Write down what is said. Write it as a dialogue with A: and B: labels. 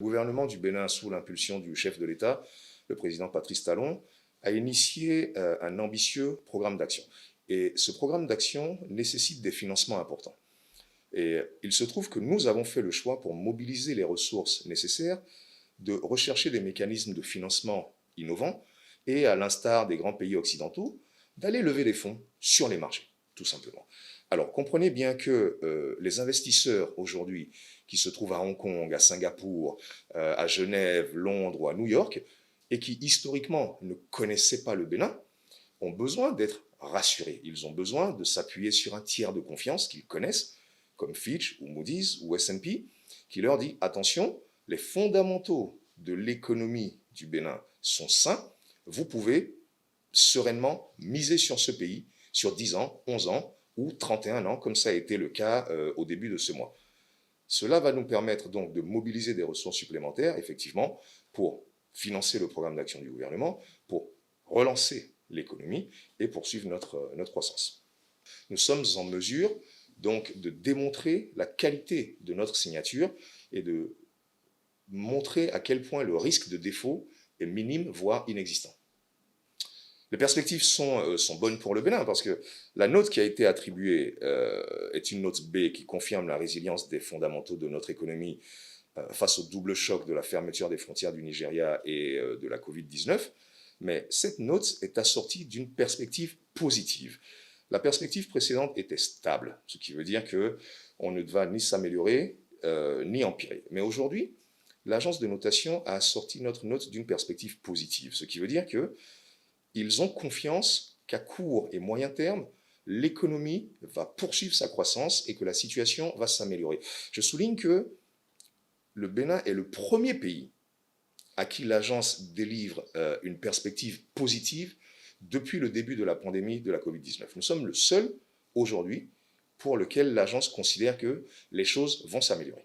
A: Le gouvernement du Bénin, sous l'impulsion du chef de l'État, le président Patrice Talon, a initié un ambitieux programme d'action. Et ce programme d'action nécessite des financements importants. Et il se trouve que nous avons fait le choix, pour mobiliser les ressources nécessaires, de rechercher des mécanismes de financement innovants et, à l'instar des grands pays occidentaux, d'aller lever des fonds sur les marchés, tout simplement. Alors, comprenez bien que les investisseurs aujourd'hui qui se trouvent à Hong Kong, à Singapour, à Genève, Londres ou à New York, et qui historiquement ne connaissaient pas le Bénin, ont besoin d'être rassurés. Ils ont besoin de s'appuyer sur un tiers de confiance qu'ils connaissent, comme Fitch ou Moody's ou S&P, qui leur dit « Attention, les fondamentaux de l'économie du Bénin sont sains, vous pouvez sereinement miser sur ce pays sur 10 ans, 11 ans ou 31 ans, comme ça a été le cas au début de ce mois. » Cela va nous permettre donc de mobiliser des ressources supplémentaires, effectivement, pour financer le programme d'action du gouvernement, pour relancer l'économie et poursuivre notre croissance. Nous sommes en mesure donc de démontrer la qualité de notre signature et de montrer à quel point le risque de défaut est minime, voire inexistant. Les perspectives sont bonnes pour le Bénin, parce que la note qui a été attribuée est une note B qui confirme la résilience des fondamentaux de notre économie face au double choc de la fermeture des frontières du Nigeria et de la Covid-19. Mais cette note est assortie d'une perspective positive. La perspective précédente était stable, ce qui veut dire qu'on ne va ni s'améliorer ni empirer. Mais aujourd'hui, l'agence de notation a assorti notre note d'une perspective positive, ce qui veut dire qu'ils ont confiance qu'à court et moyen terme, l'économie va poursuivre sa croissance et que la situation va s'améliorer. Je souligne que le Bénin est le premier pays à qui l'agence délivre une perspective positive depuis le début de la pandémie de la Covid-19. Nous sommes le seul aujourd'hui pour lequel l'agence considère que les choses vont s'améliorer.